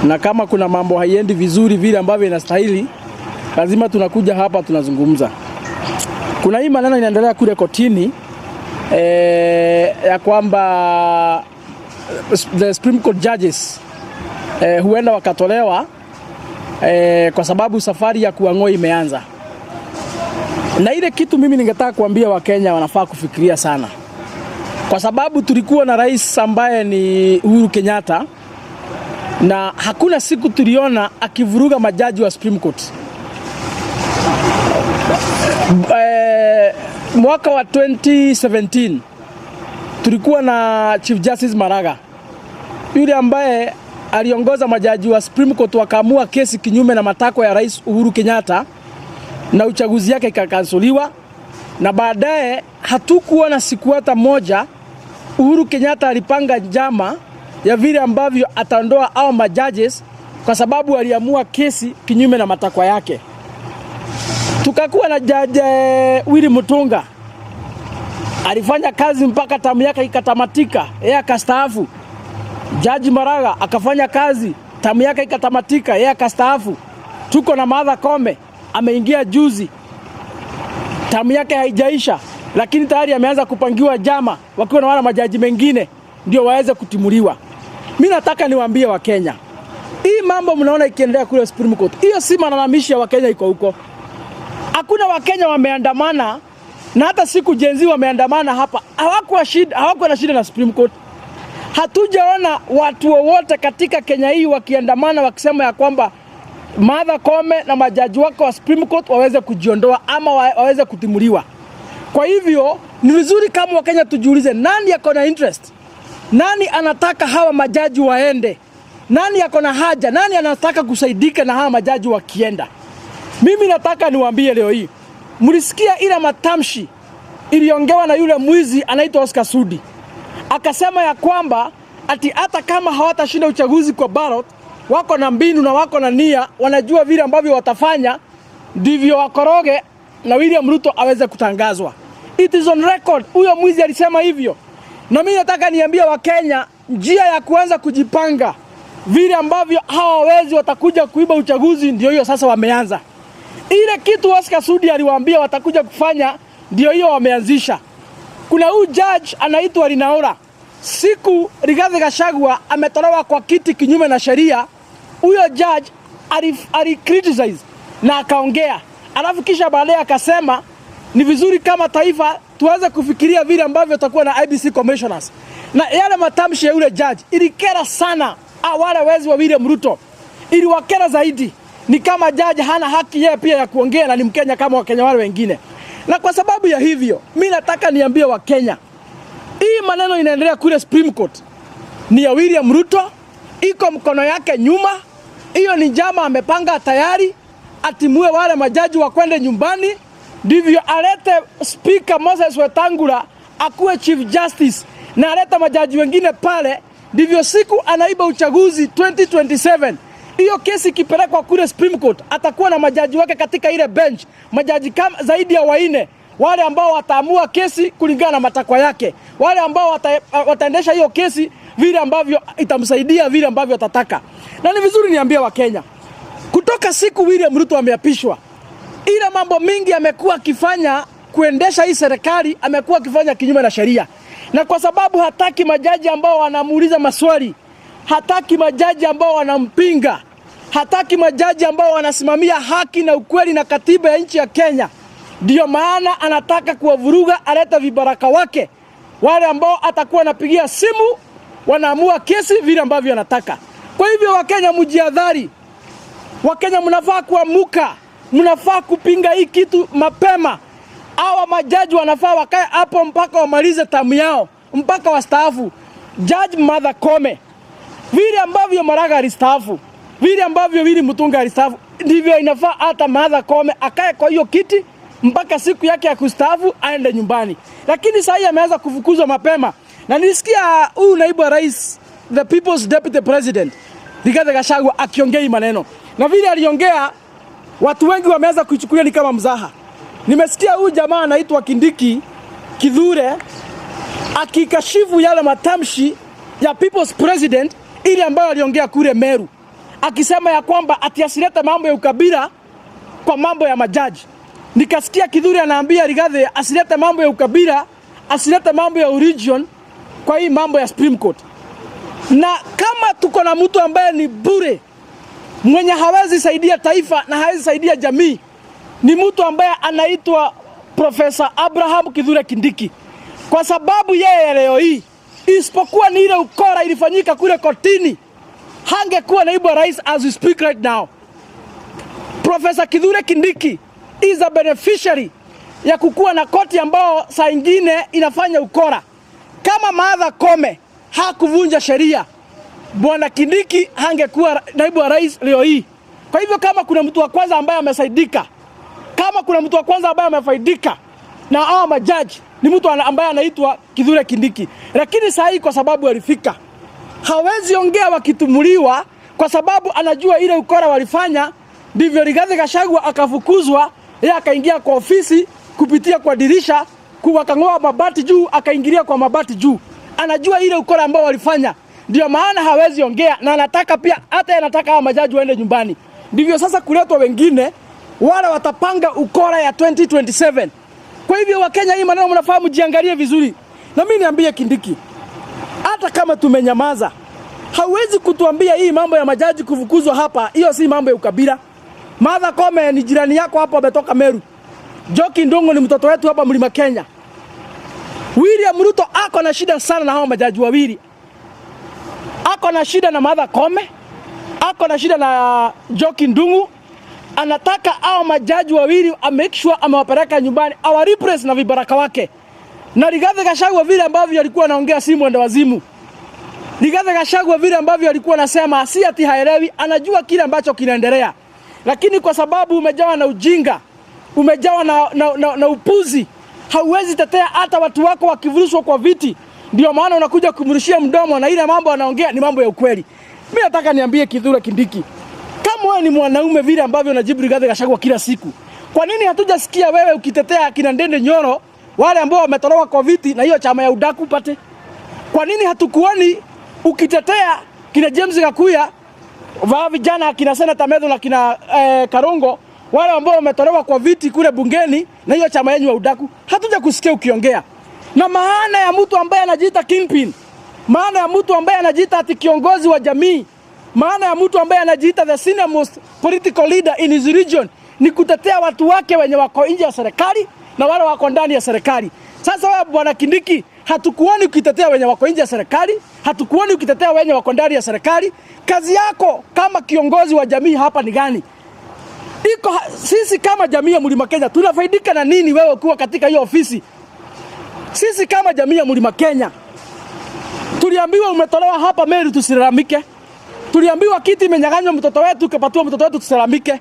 na kama kuna mambo haiendi vizuri vile ambavyo inastahili, lazima tunakuja hapa tunazungumza. Kuna hii maneno inaendelea kule kotini ya kwamba the Supreme Court judges huenda wakatolewa kwa sababu safari ya kuang'oa imeanza. Na ile kitu mimi ningetaka kuambia Wakenya wanafaa kufikiria sana, kwa sababu tulikuwa na rais ambaye ni Uhuru Kenyatta, na hakuna siku tuliona akivuruga majaji wa Supreme Court. Mwaka wa 2017 tulikuwa na Chief Justice Maraga, yule ambaye aliongoza majaji wa Supreme Court wakaamua kesi kinyume na matakwa ya Rais Uhuru Kenyatta, na uchaguzi yake ikakansoliwa. Na baadaye hatukuwa na siku hata moja Uhuru Kenyatta alipanga njama ya vile ambavyo ataondoa hao majudges, kwa sababu aliamua kesi kinyume na matakwa yake. Tukakuwa na Judge Willy Mutunga, alifanya kazi mpaka tamu yake ikatamatika, yeye akastaafu. Judge Maraga akafanya kazi, tamu yake ikatamatika, yeye akastaafu. Tuko na Martha Koome, ameingia juzi, tamu yake haijaisha, lakini tayari ameanza kupangiwa jama wakiwa na wale majaji mengine ndio waweze kutimuliwa. Mimi nataka niwaambie Wakenya, hii mambo mnaona ikiendelea kule Supreme Court, hiyo si malalamishi ya Wakenya iko huko. Hakuna Wakenya wameandamana, na hata siku jenzi wameandamana hapa, hawakuwa na shida na Supreme Court. Hatujaona watu wowote katika Kenya hii wakiandamana wakisema ya kwamba Martha Koome na majaji wako wa Supreme Court waweze kujiondoa ama waweze kutimuliwa. Kwa hivyo ni vizuri kama Wakenya tujiulize, nani yako na interest? Nani anataka hawa majaji waende? Nani yako na haja? Nani anataka kusaidika na hawa majaji wakienda? Mimi nataka niwaambie leo hii, mlisikia ile matamshi iliongewa na yule mwizi anaitwa Oscar Sudi. Akasema ya kwamba ati hata kama hawatashinda uchaguzi kwa ballot, wako na mbinu na wako na nia, wanajua vile ambavyo watafanya ndivyo wakoroge na William Ruto aweze kutangazwa. It is on record, huyo mwizi alisema hivyo. Na mimi nataka niambia Wakenya, njia ya kuanza kujipanga vile ambavyo hawa wezi watakuja kuiba uchaguzi ndio hiyo sasa wameanza. Ile kitu Oscar Sudi aliwaambia watakuja kufanya ndio hiyo wameanzisha. Kuna huyu judge anaitwa Linaura. Siku Rigathi Gachagua ametolewa kwa kiti kinyume na sheria, huyo judge criticize na akaongea. Alafu kisha baadaye akasema ni vizuri kama taifa tuanze kufikiria vile ambavyo tutakuwa na IBC commissioners. Na yale matamshi ya yule judge ilikera sana wale wezi wa William Ruto. Iliwakera zaidi. Ni kama judge hana haki yeye pia ya kuongea na ni Mkenya kama Wakenya wale wengine. Na kwa sababu ya hivyo, mimi nataka niambie Wakenya, hii maneno inaendelea kule Supreme Court ni ya William Ruto, iko mkono yake nyuma. Hiyo ni njama amepanga tayari, atimue wale majaji wakwende nyumbani, ndivyo alete Speaker Moses Wetangula akuwe Chief Justice, na alete majaji wengine pale, ndivyo siku anaiba uchaguzi 2027. Hiyo kesi kipelekwa kule Supreme Court, atakuwa na majaji wake katika ile bench, majaji kama zaidi ya 4, wale ambao wataamua kesi kulingana na matakwa yake, wale ambao wataendesha hiyo kesi vile ambavyo itamsaidia, vile ambavyo atataka. Na ni vizuri niambie Wakenya, kutoka siku William Ruto ameapishwa, ile mambo mingi amekuwa akifanya kuendesha hii serikali, amekuwa akifanya kinyume na sheria. Na kwa sababu hataki majaji ambao wanamuuliza maswali, hataki majaji ambao wanampinga, hataki majaji ambao wanasimamia haki na ukweli na katiba ya nchi ya Kenya, ndio maana anataka kuwavuruga, aleta vibaraka wake, wale ambao atakuwa anapigia simu wanaamua kesi vile ambavyo anataka. Kwa hivyo Wakenya mjihadhari. Wakenya mnafaa kuamuka, mnafaa kupinga hii kitu mapema. Hawa majaji wanafaa wakae hapo mpaka wamalize tamu yao, mpaka wastaafu. Judge Martha Koome, vile ambavyo Maraga alistaafu, vile ambavyo Willy Mutunga alistaafu, ndivyo inafaa hata Martha Koome akae kwa hiyo kiti mpaka siku yake ya kustaafu aende nyumbani. Lakini sasa ameanza kufukuzwa mapema. Na nilisikia huyu naibu wa rais, the People's Deputy President, Rigathi Gachagua akiongea maneno. Na vile aliongea, watu wengi wameanza kuichukulia ni kama mzaha. Nimesikia huyu jamaa anaitwa Kindiki Kithure akikashifu yale matamshi ya People's President ile ambayo aliongea kule Meru. akisema ya kwamba asilete mambo ya ukabila kwa mambo ya majaji. Nikasikia Kidhuri anaambia Rigathi asilete mambo ya ukabila, asilete mambo ya religion kwa hii mambo ya Supreme Court. Na kama tuko na mtu ambaye ni bure, mwenye hawezi saidia taifa na hawezi saidia jamii, ni mtu ambaye anaitwa Professor Abraham Kithure Kindiki. Kwa sababu yeye leo hii, isipokuwa ni ile ukora ilifanyika kule kotini, hangekuwa naibu wa rais as we speak right now. Professor Kithure Kindiki is a beneficiary ya kukuwa na koti ambao saa ingine inafanya ukora. Kama Martha Koome hakuvunja sheria, Bwana Kindiki hangekuwa naibu wa rais leo hii. Kwa hivyo kama kuna mtu wa kwanza ambaye amesaidika, na hao majaji, ni mtu ambaye anaitwa Kithure Kindiki. Lakini saa hii kwa sababu alifika, hawezi ongea wakitumuliwa kwa sababu anajua ile ukora walifanya. Ndivyo Rigathi Gachagua akafukuzwa, yeye akaingia kwa ofisi kupitia kwa dirisha, wakang'oa mabati juu, akaingilia kwa mabati juu. Anajua ile ukora ambao walifanya. Ndio maana hawezi ongea, na anataka pia hata anataka hao majaji waende nyumbani. Ndivyo sasa kuletwa wengine wale watapanga ukora ya 2027. Kwa hivyo Wakenya, hii maneno mnafahamu, jiangalie vizuri. Na mimi niambie Kindiki, hata kama tumenyamaza, hawezi kutuambia hii mambo ya majaji kufukuzwa hapa, hiyo si mambo ya ukabila. Martha Koome ni jirani yako hapo, ametoka Meru. Njoki Ndung'u ni mtoto wetu hapa Mlima Kenya. William Ruto ako na shida sana na hao majaji wawili. Ako na shida na Martha Koome, ako na shida na Njoki Ndung'u. Anataka hao majaji wawili make sure amewapeleka nyumbani, repress na vibaraka wake. Na Rigathi Gachagua vile ambavyo alikuwa anaongea simu ndo wazimu. Rigathi Gachagua vile ambavyo alikuwa anasema si ati haelewi, anajua kile ambacho kinaendelea. Lakini kwa sababu umejawa na ujinga, umejawa na upuzi, hauwezi tetea hata watu wako wakivurushwa kwa viti. Ndio maana unakuja kumrushia mdomo, na ile mambo anaongea ni mambo ya ukweli. Mimi nataka niambie Kithure Kindiki, kama wewe ni mwanaume vile ambavyo unajibu Rigathi Gachagua kila siku, kwa nini hatujasikia wewe ukitetea kina Ndende Nyoro, wale ambao wametolewa kwa viti na hiyo chama ya udaku pate? Kwa nini hatukuoni ukitetea kina James Gakuya, vijana kina Senator Medho na kina Karongo, wale ambao wametolewa kwa viti kule bungeni na hiyo chama yenu ya udaku? Hatuja kusikia ukiongea. Na maana ya mtu ambaye anajiita kingpin, maana ya mtu ambaye anajiita ati kiongozi wa jamii, maana ya mtu ambaye anajiita the senior most political leader in his region ni kutetea watu wake wenye wako nje ya serikali na wale wako ndani ya serikali. Sasa wewe Bwana Kindiki, hatukuoni ukitetea wenye wako nje ya serikali, hatukuoni ukitetea wenye wako ndani ya serikali. Kazi yako kama kiongozi wa jamii hapa ni gani? Sisi kama jamii ya Mlima Kenya tunafaidika na nini wewe ukiwa katika hiyo ofisi? Sisi kama jamii ya Mlima Kenya tuliambiwa umetolewa hapa Meru tusilalamike. Tuliambiwa kiti imenyang'anywa mtoto wetu, kapatiwa mtoto wetu tusilalamike.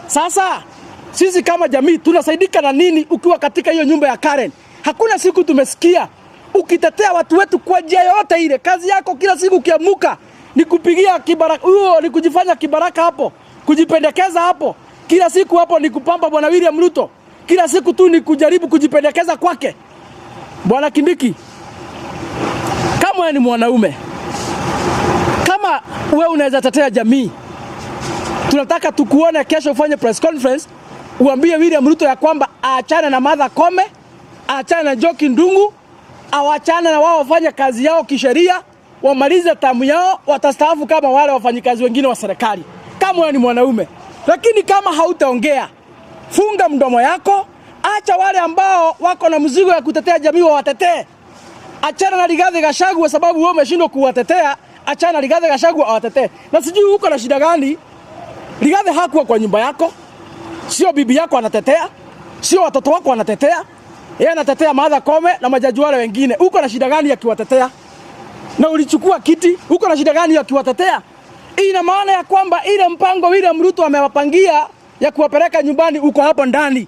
Sasa sisi kama jamii tunasaidika na nini ukiwa katika hiyo nyumba ya Karen? Hakuna siku tumesikia ukitetea watu wetu kwa njia yote ile. Kazi yako kila siku ukiamuka ni kupigia kibaraka, ni kujifanya kibaraka hapo, kujipendekeza hapo. Kila siku hapo ni kupamba Bwana William Ruto. Kila siku tu ni kujaribu kujipendekeza kwake. Bwana Kindiki, kama wewe ni mwanaume, kama wewe unaweza tetea jamii, tunataka tukuone kesho ufanye press conference, uambie William Ruto ya kwamba aachane na Martha Koome, aachane na Njoki Ndung'u, awachane na wao wafanye kazi yao kisheria, wamalize tamu yao, watastaafu kama wale wafanyikazi wengine wa serikali. Kama wewe ni mwanaume. Lakini kama hautaongea, funga mdomo yako, acha wale ambao wako na mzigo ya kutetea jamii wawatetee. Achana na Rigathi Gachagua sababu wewe umeshindwa kuwatetea, achana na Rigathi Gachagua awatetee. Na sijui uko na shida gani? Rigathi hakuwa kwa nyumba yako, sio bibi yako anatetea, sio watoto wako anatetea. Yeye anatetea Martha Koome na majaji wale wengine. Uko na shida gani ya kiwatetea? Na ulichukua kiti, uko na shida gani ya kiwatetea? Ina maana ya kwamba ile mpango William Ruto amewapangia ya kuwapeleka nyumbani uko hapo ndani.